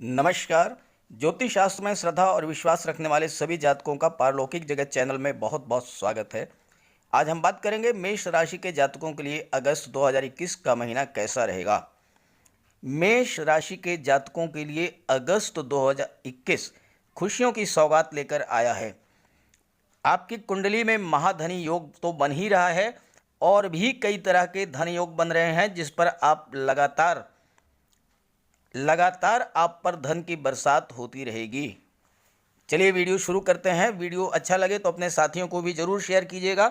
नमस्कार। ज्योतिष शास्त्र में श्रद्धा और विश्वास रखने वाले सभी जातकों का पारलौकिक जगत चैनल में बहुत बहुत स्वागत है। आज हम बात करेंगे मेष राशि के जातकों के लिए अगस्त 2021 का महीना कैसा रहेगा। मेष राशि के जातकों के लिए अगस्त 2021 खुशियों की सौगात लेकर आया है। आपकी कुंडली में महाधनी योग तो बन ही रहा है और भी कई तरह के धन योग बन रहे हैं, जिस पर आप लगातार आप पर धन की बरसात होती रहेगी। चलिए वीडियो शुरू करते हैं। वीडियो अच्छा लगे तो अपने साथियों को भी ज़रूर शेयर कीजिएगा,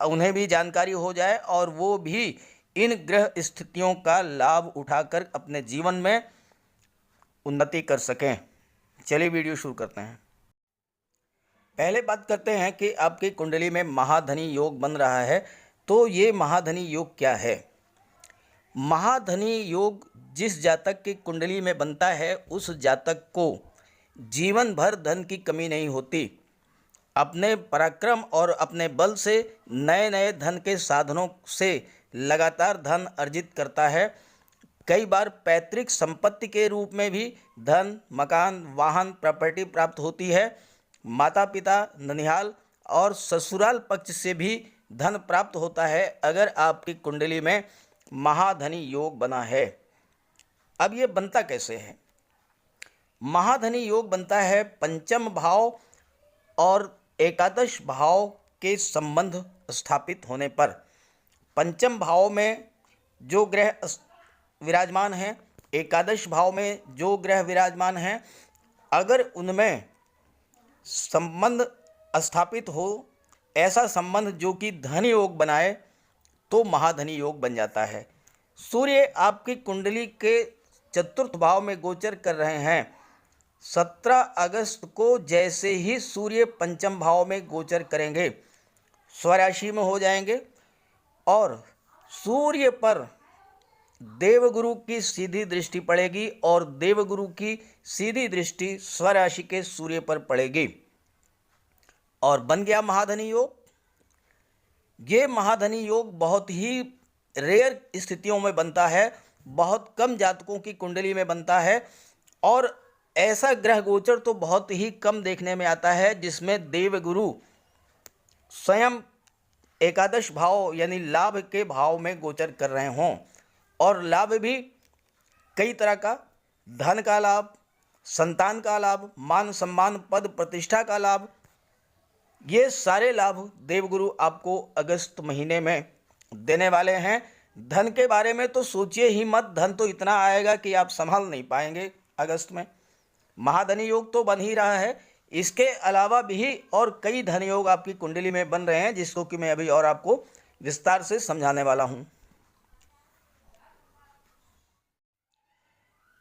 उन्हें भी जानकारी हो जाए और वो भी इन ग्रह स्थितियों का लाभ उठाकर अपने जीवन में उन्नति कर सकें। चलिए वीडियो शुरू करते हैं। पहले बात करते हैं कि आपकी कुंडली में महाधनी योग बन रहा है, तो ये महाधनी योग क्या है। महाधनी योग जिस जातक की कुंडली में बनता है, उस जातक को जीवन भर धन की कमी नहीं होती। अपने पराक्रम और अपने बल से नए नए धन के साधनों से लगातार धन अर्जित करता है। कई बार पैतृक संपत्ति के रूप में भी धन, मकान, वाहन, प्रॉपर्टी प्राप्त होती है। माता पिता, ननिहाल और ससुराल पक्ष से भी धन प्राप्त होता है अगर आपकी कुंडली में महाधनी योग बना है। अब ये बनता कैसे है। महाधनी योग बनता है पंचम भाव और एकादश भाव के संबंध स्थापित होने पर। पंचम भाव में जो ग्रह विराजमान हैं, एकादश भाव में जो ग्रह विराजमान हैं, अगर उनमें संबंध स्थापित हो, ऐसा संबंध जो कि धन योग बनाए, तो महाधनी योग बन जाता है। सूर्य आपकी कुंडली के चतुर्थ भाव में गोचर कर रहे हैं। 17 अगस्त को जैसे ही सूर्य पंचम भाव में गोचर करेंगे, स्वराशि में हो जाएंगे और सूर्य पर देवगुरु की सीधी दृष्टि पड़ेगी और देवगुरु की सीधी दृष्टि स्वराशि के सूर्य पर पड़ेगी और बन गया महाधनी योग। ये महाधनी योग बहुत ही रेयर स्थितियों में बनता है, बहुत कम जातकों की कुंडली में बनता है और ऐसा ग्रह गोचर तो बहुत ही कम देखने में आता है जिसमें देवगुरु स्वयं एकादश भाव यानी लाभ के भाव में गोचर कर रहे हों। और लाभ भी कई तरह का, धन का लाभ, संतान का लाभ, मान सम्मान, पद प्रतिष्ठा का लाभ, ये सारे लाभ देवगुरु आपको अगस्त महीने में देने वाले हैं। धन के बारे में तो सोचिए ही मत, धन तो इतना आएगा कि आप संभाल नहीं पाएंगे अगस्त में। महाधनी योग तो बन ही रहा है, इसके अलावा भी और कई धन योग आपकी कुंडली में बन रहे हैं, जिसको कि मैं अभी और आपको विस्तार से समझाने वाला हूं।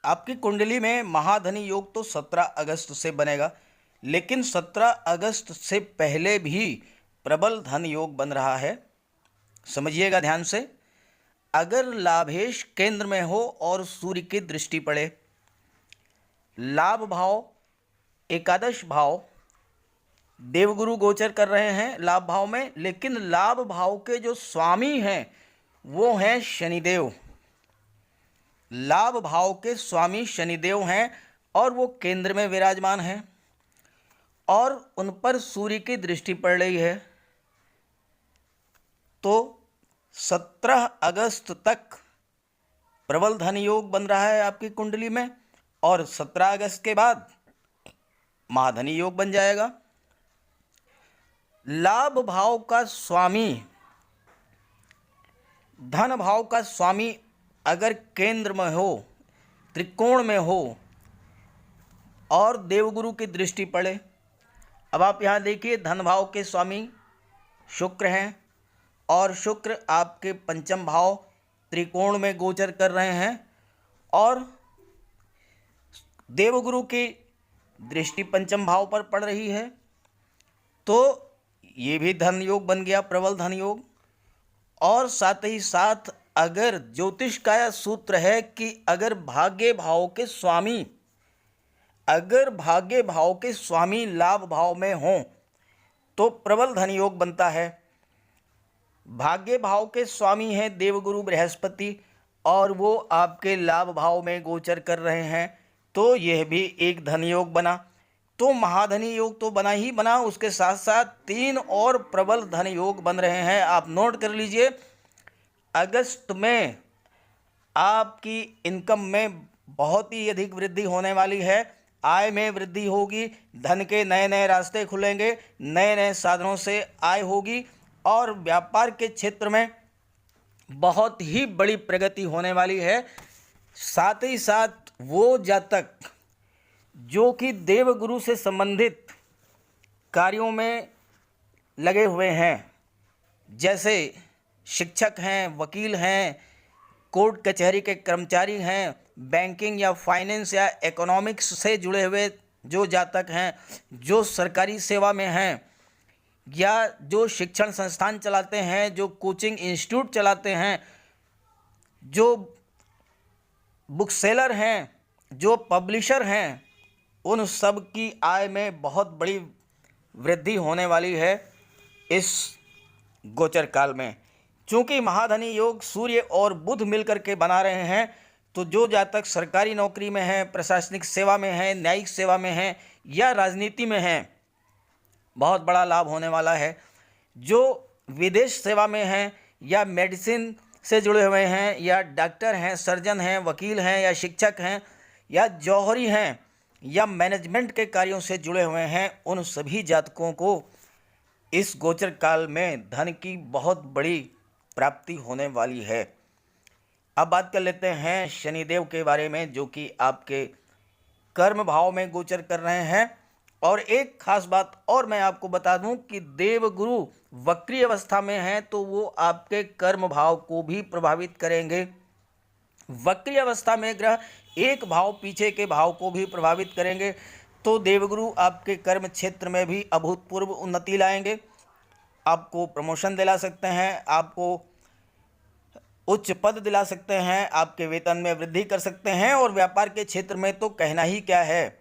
आपकी कुंडली में महाधनी योग तो 17 अगस्त से बनेगा, लेकिन 17 अगस्त से पहले भी प्रबल धन योग बन रहा है। समझिएगा ध्यान से। अगर लाभेश केंद्र में हो और सूर्य की दृष्टि पड़े, लाभ भाव, एकादश भाव, देवगुरु गोचर कर रहे हैं लाभ भाव में, लेकिन लाभ भाव के जो स्वामी हैं वो हैं शनिदेव। लाभ भाव के स्वामी शनिदेव हैं और वो केंद्र में विराजमान हैं और उन पर सूर्य की दृष्टि पड़ रही है। तो 17 अगस्त तक प्रबल धन योग बन रहा है आपकी कुंडली में और 17 अगस्त के बाद महाधनी योग बन जाएगा। लाभ भाव का स्वामी, धन भाव का स्वामी अगर केंद्र में हो, त्रिकोण में हो और देवगुरु की दृष्टि पड़े। अब आप यहाँ देखिए, धन भाव के स्वामी शुक्र हैं और शुक्र आपके पंचम भाव त्रिकोण में गोचर कर रहे हैं और देवगुरु की दृष्टि पंचम भाव पर पड़ रही है, तो ये भी धन योग बन गया, प्रबल धन योग। और साथ ही साथ अगर ज्योतिष का यह सूत्र है कि अगर भाग्य भाव के स्वामी लाभ भाव में हों तो प्रबल धन योग बनता है। भाग्य भाव के स्वामी हैं देवगुरु बृहस्पति और वो आपके लाभ भाव में गोचर कर रहे हैं। तो यह भी एक धन योग बना। तो महाधनी योग तो बना ही बना, उसके साथ साथ 3 और प्रबल धन योग बन रहे हैं। आप नोट कर लीजिए, अगस्त में आपकी इनकम में बहुत ही अधिक वृद्धि होने वाली है। आय में वृद्धि होगी, धन के नए नए रास्ते खुलेंगे, नए नए साधनों से आय होगी और व्यापार के क्षेत्र में बहुत ही बड़ी प्रगति होने वाली है। साथ ही साथ वो जातक जो कि देवगुरु से संबंधित कार्यों में लगे हुए हैं, जैसे शिक्षक हैं, वकील हैं, कोर्ट कचहरी के कर्मचारी हैं, बैंकिंग या फाइनेंस या इकोनॉमिक्स से जुड़े हुए जो जातक हैं, जो सरकारी सेवा में हैं या जो शिक्षण संस्थान चलाते हैं, जो कोचिंग इंस्टीट्यूट चलाते हैं, जो बुक सेलर हैं, जो पब्लिशर हैं, उन सब की आय में बहुत बड़ी वृद्धि होने वाली है इस गोचर काल में। चूँकि महाधनी योग सूर्य और बुध मिलकर के बना रहे हैं, तो जो जातक सरकारी नौकरी में हैं, प्रशासनिक सेवा में हैं, न्यायिक सेवा में हैं या राजनीति में हैं, बहुत बड़ा लाभ होने वाला है। जो विदेश सेवा में हैं या मेडिसिन से जुड़े हुए हैं या डॉक्टर हैं, सर्जन हैं, वकील हैं या शिक्षक हैं या जौहरी हैं या मैनेजमेंट के कार्यों से जुड़े हुए हैं, उन सभी जातकों को इस गोचर काल में धन की बहुत बड़ी प्राप्ति होने वाली है। अब बात कर लेते हैं शनिदेव के बारे में, जो कि आपके कर्म भाव में गोचर कर रहे हैं। और एक खास बात और मैं आपको बता दूं कि देवगुरु वक्री अवस्था में हैं, तो वो आपके कर्म भाव को भी प्रभावित करेंगे। वक्री अवस्था में ग्रह एक भाव पीछे के भाव को भी प्रभावित करेंगे, तो देवगुरु आपके कर्म क्षेत्र में भी अभूतपूर्व उन्नति लाएंगे। आपको प्रमोशन दिला सकते हैं, आपको उच्च पद दिला सकते हैं, आपके वेतन में वृद्धि कर सकते हैं और व्यापार के क्षेत्र में तो कहना ही क्या है,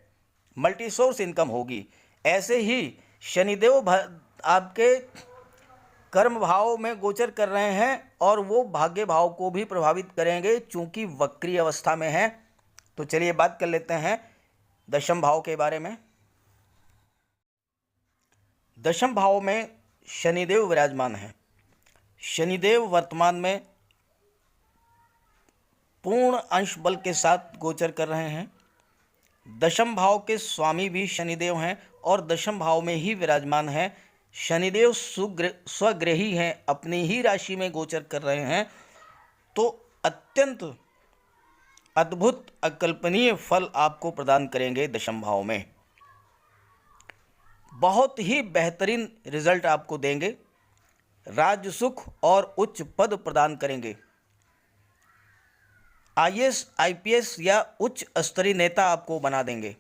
मल्टी सोर्स इनकम होगी। ऐसे ही शनिदेव आपके कर्म भाव में गोचर कर रहे हैं और वो भाग्य भाव को भी प्रभावित करेंगे, चूंकि वक्री अवस्था में है। तो चलिए बात कर लेते हैं दशम भाव के बारे में। दशम भाव में शनिदेव विराजमान है। शनिदेव वर्तमान में पूर्ण अंश बल के साथ गोचर कर रहे हैं। दशम भाव के स्वामी भी शनिदेव हैं और दशम भाव में ही विराजमान हैं। शनिदेव स्वग्रही हैं, अपनी ही राशि में गोचर कर रहे हैं, तो अत्यंत अद्भुत अकल्पनीय फल आपको प्रदान करेंगे। दशम भाव में बहुत ही बेहतरीन रिजल्ट आपको देंगे, राज्य सुख और उच्च पद प्रदान करेंगे। आईएएस, आईपीएस या उच्च स्तरीय नेता आपको बना देंगे।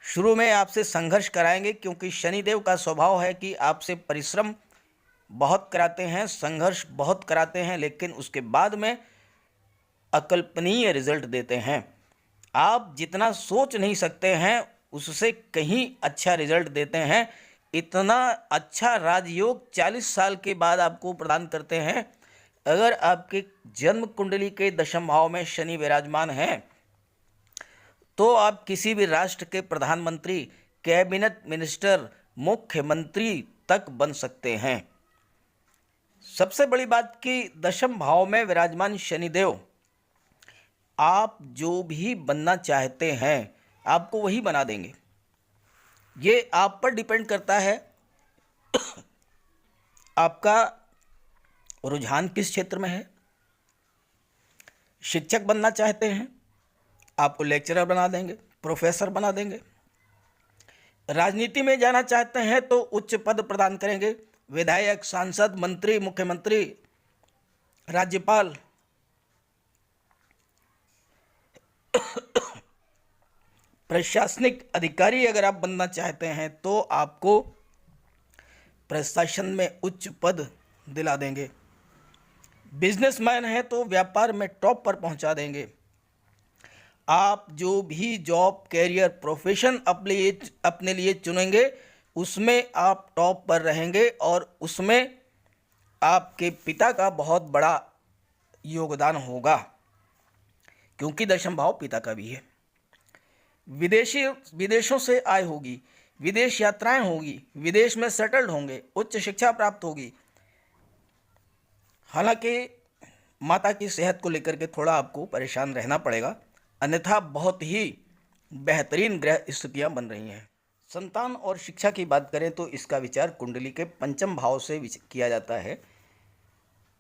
शुरू में आपसे संघर्ष कराएंगे, क्योंकि शनिदेव का स्वभाव है कि आपसे परिश्रम बहुत कराते हैं, संघर्ष बहुत कराते हैं, लेकिन उसके बाद में अकल्पनीय रिजल्ट देते हैं। आप जितना सोच नहीं सकते हैं उससे कहीं अच्छा रिजल्ट देते हैं। इतना अच्छा राजयोग 40 साल के बाद आपको प्रदान करते हैं। अगर आपके जन्म कुंडली के दशम भाव में शनि विराजमान है, तो आप किसी भी राष्ट्र के प्रधानमंत्री, कैबिनेट मिनिस्टर, मुख्यमंत्री तक बन सकते हैं। सबसे बड़ी बात कि दशम भाव में विराजमान शनिदेव आप जो भी बनना चाहते हैं आपको वही बना देंगे। ये आप पर डिपेंड करता है आपका रुझान किस क्षेत्र में है। शिक्षक बनना चाहते हैं, आपको लेक्चरर बना देंगे, प्रोफेसर बना देंगे। राजनीति में जाना चाहते हैं तो उच्च पद प्रदान करेंगे, विधायक, सांसद, मंत्री, मुख्यमंत्री, राज्यपाल। प्रशासनिक अधिकारी अगर आप बनना चाहते हैं तो आपको प्रशासन में उच्च पद दिला देंगे। बिजनेसमैन है तो व्यापार में टॉप पर पहुंचा देंगे। आप जो भी जॉब, कैरियर, प्रोफेशन अपने लिए चुनेंगे उसमें आप टॉप पर रहेंगे और उसमें आपके पिता का बहुत बड़ा योगदान होगा, क्योंकि दशम भाव पिता का भी है। विदेशों से आय होगी, विदेश यात्राएं होगी, विदेश में सेटल्ड होंगे, उच्च शिक्षा प्राप्त होगी। हालांकि माता की सेहत को लेकर के थोड़ा आपको परेशान रहना पड़ेगा, अन्यथा बहुत ही बेहतरीन ग्रह स्थितियां बन रही हैं। संतान और शिक्षा की बात करें तो इसका विचार कुंडली के पंचम भाव से किया जाता है।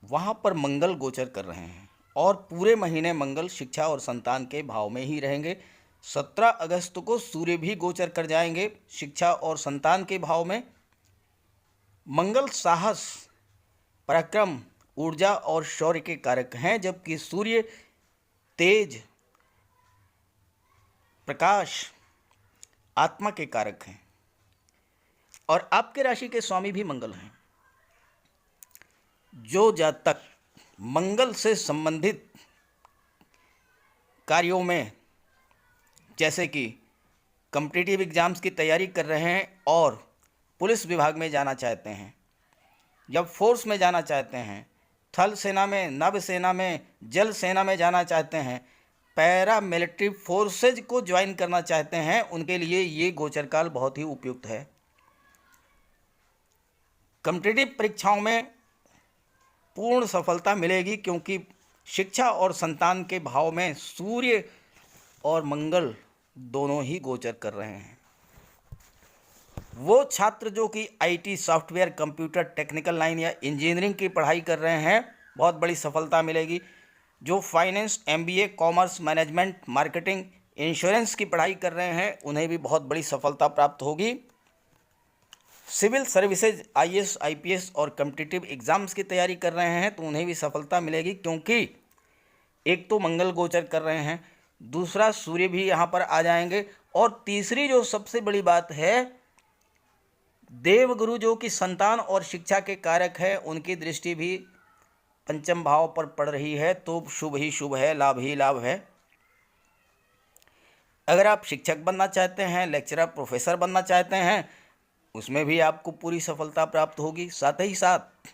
वहाँ पर मंगल गोचर कर रहे हैं और पूरे महीने मंगल शिक्षा और संतान के भाव में ही रहेंगे। 17 अगस्त को सूर्य भी गोचर कर जाएंगे शिक्षा और संतान के भाव में। मंगल साहस, पराक्रम, ऊर्जा और शौर्य के कारक हैं, जबकि सूर्य तेज, प्रकाश, आत्मा के कारक हैं। और आपके राशि के स्वामी भी मंगल हैं। जो जातक मंगल से संबंधित कार्यों में, जैसे कि कॉम्पिटिटिव एग्जाम्स की तैयारी कर रहे हैं और पुलिस विभाग में जाना चाहते हैं या फोर्स में जाना चाहते हैं, थल सेना में, नभ सेना में, जल सेना में जाना चाहते हैं, पैरा मिलिट्री फोर्सेज को ज्वाइन करना चाहते हैं, उनके लिए ये गोचर काल बहुत ही उपयुक्त है। कॉम्पिटिटिव परीक्षाओं में पूर्ण सफलता मिलेगी, क्योंकि शिक्षा और संतान के भाव में सूर्य और मंगल दोनों ही गोचर कर रहे हैं। वो छात्र जो कि IT, software, computer, technical line या इंजीनियरिंग की पढ़ाई कर रहे हैं, बहुत बड़ी सफलता मिलेगी। जो finance, MBA, commerce, management, marketing, insurance की पढ़ाई कर रहे हैं, उन्हें भी बहुत बड़ी सफलता प्राप्त होगी। सिविल सर्विसेज, आईएएस, आईपीएस और कॉम्पिटिटिव एग्जाम्स की तैयारी कर रहे हैं तो उन्हें भी सफलता मिलेगी, क्योंकि एक तो मंगल गोचर कर रहे हैं, दूसरा सूर्य भी यहाँ पर आ जाएंगे, और तीसरी जो सबसे बड़ी बात है, देवगुरु जो कि संतान और शिक्षा के कारक है, उनकी दृष्टि भी पंचम भाव पर पड़ रही है, तो शुभ ही शुभ है, लाभ ही लाभ है। अगर आप शिक्षक बनना चाहते हैं, लेक्चरर, प्रोफेसर बनना चाहते हैं, उसमें भी आपको पूरी सफलता प्राप्त होगी। साथ ही साथ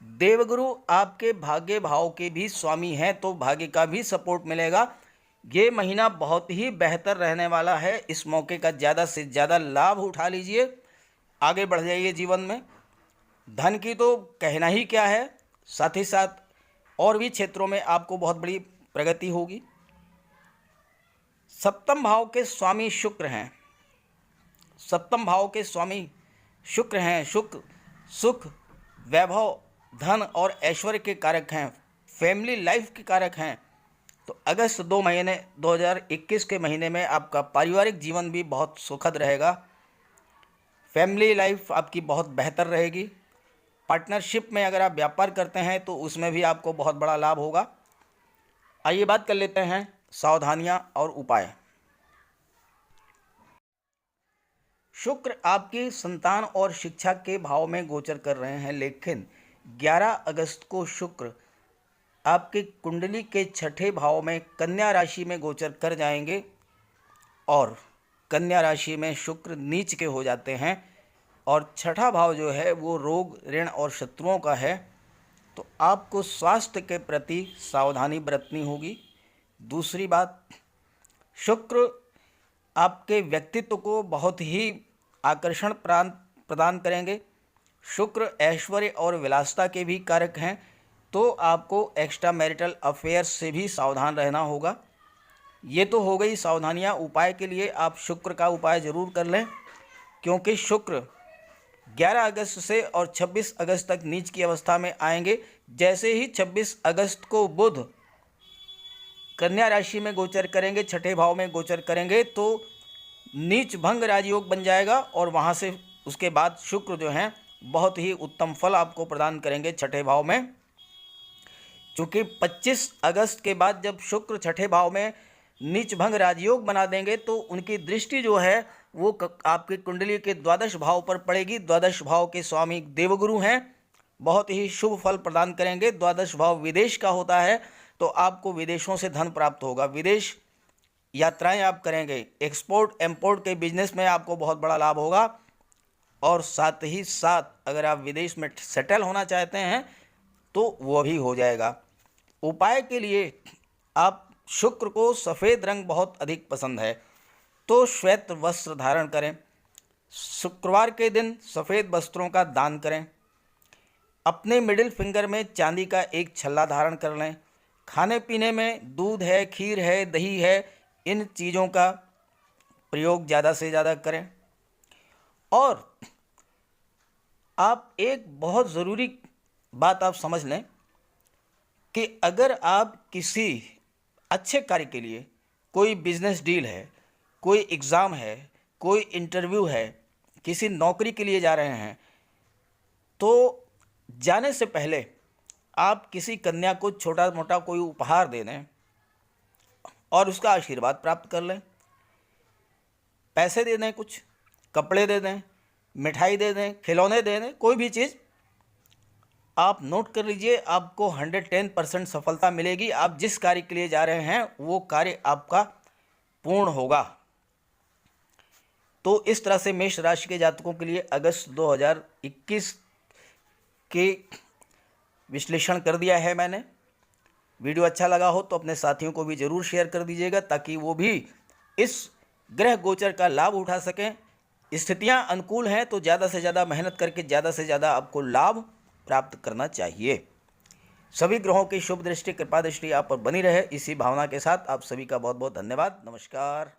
देवगुरु आपके भाग्य भाव के भी स्वामी हैं, तो भाग्य का भी सपोर्ट मिलेगा। ये महीना बहुत ही बेहतर रहने वाला है। इस मौके का ज़्यादा से ज़्यादा लाभ उठा लीजिए, आगे बढ़ जाइए जीवन में। धन की तो कहना ही क्या है, साथ ही साथ और भी क्षेत्रों में आपको बहुत बड़ी प्रगति होगी। सप्तम भाव के स्वामी शुक्र हैं। सप्तम भाव के स्वामी शुक्र हैं। शुक्र सुख, वैभव, धन और ऐश्वर्य के कारक हैं, फैमिली लाइफ के कारक हैं। तो अगस्त 2 महीने 2021 के महीने में आपका पारिवारिक जीवन भी बहुत सुखद रहेगा। फैमिली लाइफ आपकी बहुत बेहतर रहेगी। पार्टनरशिप में अगर आप व्यापार करते हैं तो उसमें भी आपको बहुत बड़ा लाभ होगा। आइए बात कर लेते हैं सावधानियां और उपाय। शुक्र आपकी संतान और शिक्षा के भाव में गोचर कर रहे हैं, लेकिन 11 अगस्त को शुक्र आपकी कुंडली के छठे भाव में कन्या राशि में गोचर कर जाएंगे, और कन्या राशि में शुक्र नीच के हो जाते हैं, और छठा भाव जो है वो रोग, ऋण और शत्रुओं का है। तो आपको स्वास्थ्य के प्रति सावधानी बरतनी होगी। दूसरी बात, शुक्र आपके व्यक्तित्व को बहुत ही आकर्षण प्रदान करेंगे। शुक्र ऐश्वर्य और विलासिता के भी कारक हैं, तो आपको एक्स्ट्रा मैरिटल अफेयर्स से भी सावधान रहना होगा। ये तो हो गई सावधानियाँ। उपाय के लिए आप शुक्र का उपाय ज़रूर कर लें, क्योंकि शुक्र 11 अगस्त से और 26 अगस्त तक नीच की अवस्था में आएंगे। जैसे ही 26 अगस्त को बुध कन्या राशि में गोचर करेंगे, छठे भाव में गोचर करेंगे, तो नीच भंग राजयोग बन जाएगा, और वहाँ से उसके बाद शुक्र जो हैं बहुत ही उत्तम फल आपको प्रदान करेंगे छठे भाव में। चूँकि 25 अगस्त के बाद जब शुक्र छठे भाव में नीच भंग राजयोग बना देंगे, तो उनकी दृष्टि जो है वो आपकी कुंडली के द्वादश भाव पर पड़ेगी। द्वादश भाव के स्वामी देवगुरु हैं, बहुत ही शुभ फल प्रदान करेंगे। द्वादश भाव विदेश का होता है, तो आपको विदेशों से धन प्राप्त होगा, विदेश यात्राएं आप करेंगे, एक्सपोर्ट इम्पोर्ट के बिजनेस में आपको बहुत बड़ा लाभ होगा। और साथ ही साथ अगर आप विदेश में सेटल होना चाहते हैं तो वो भी हो जाएगा। उपाय के लिए आप शुक्र को सफ़ेद रंग बहुत अधिक पसंद है, तो श्वेत वस्त्र धारण करें। शुक्रवार के दिन सफ़ेद वस्त्रों का दान करें। अपने मिडिल फिंगर में चांदी का एक छल्ला धारण कर लें। खाने पीने में दूध है, खीर है, दही है, इन चीज़ों का प्रयोग ज़्यादा से ज़्यादा करें। और आप एक बहुत ज़रूरी बात आप समझ लें कि अगर आप किसी अच्छे कार्य के लिए, कोई बिजनेस डील है, कोई एग्ज़ाम है, कोई इंटरव्यू है, किसी नौकरी के लिए जा रहे हैं, तो जाने से पहले आप किसी कन्या को छोटा मोटा कोई उपहार दे दें और उसका आशीर्वाद प्राप्त कर लें। पैसे दे दें, कुछ कपड़े दे दें, मिठाई दे दें, खिलौने दे दें, कोई भी चीज़ आप नोट कर लीजिए, आपको 110% सफलता मिलेगी। आप जिस कार्य के लिए जा रहे हैं वो कार्य आपका पूर्ण होगा। तो इस तरह से मेष राशि के जातकों के लिए अगस्त 2021 के विश्लेषण कर दिया है मैंने। वीडियो अच्छा लगा हो तो अपने साथियों को भी ज़रूर शेयर कर दीजिएगा ताकि वो भी इस ग्रह गोचर का लाभ उठा सकें। स्थितियां अनुकूल हैं तो ज़्यादा से ज़्यादा मेहनत करके ज़्यादा से ज़्यादा आपको लाभ प्राप्त करना चाहिए। सभी ग्रहों की शुभ दृष्टि, कृपा दृष्टि आप पर बनी रहे, इसी भावना के साथ आप सभी का बहुत बहुत धन्यवाद। नमस्कार।